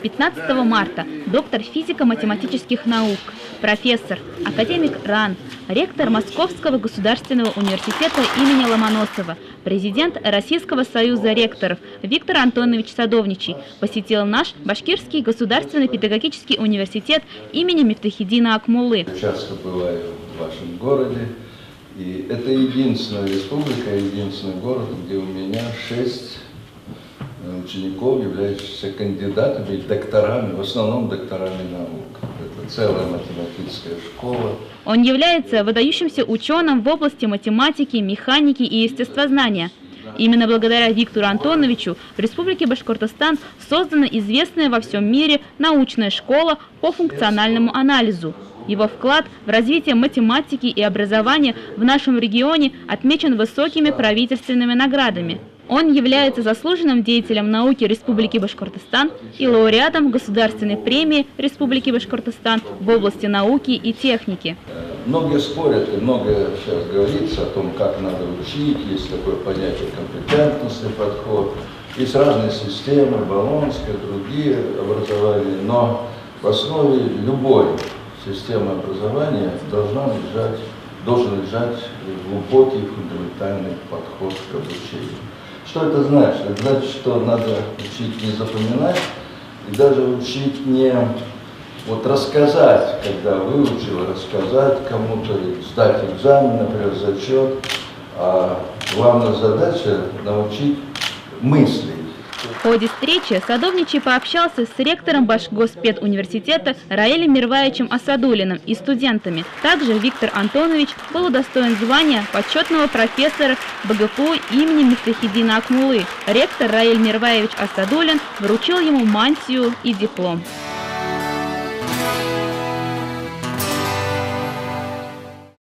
15 марта доктор физико-математических наук, профессор, академик РАН, ректор Московского государственного университета имени Ломоносова, президент Российского союза ректоров Виктор Антонович Садовничий посетил наш Башкирский государственный педагогический университет имени Мифтахиддина Акмуллы. Часто бываю в вашем городе, и это единственная республика, единственный город, где у меня 6 учеников, являющихся кандидатами и докторами, в основном докторами наук. Это целая математическая школа. Он является выдающимся ученым в области математики, механики и естествознания. Именно благодаря Виктору Антоновичу в Республике Башкортостан создана известная во всем мире научная школа по функциональному анализу. Его вклад в развитие математики и образования в нашем регионе отмечен высокими правительственными наградами. Он является заслуженным деятелем науки Республики Башкортостан и лауреатом Государственной премии Республики Башкортостан в области науки и техники. Многие спорят и многое сейчас говорится о том, как надо учить, есть такое понятие компетентностный подход, есть разные системы, болонская, другие образования, но в основе любой системы образования должен лежать глубокий фундаментальный подход к обучению. Что это значит? Это значит, что надо учить не запоминать, и даже учить не рассказать, когда выучил, рассказать кому-то, сдать экзамен, например, зачет. А главная задача – научить мыслить. В ходе встречи Садовничий пообщался с ректором Башгоспедуниверситета Раилем Мирваевичем Асадуллиным и студентами. Также Виктор Антонович был удостоен звания почетного профессора БГПУ имени Мифтахиддина Акмуллы. Ректор Раиль Мирваевич Асадуллин вручил ему мантию и диплом.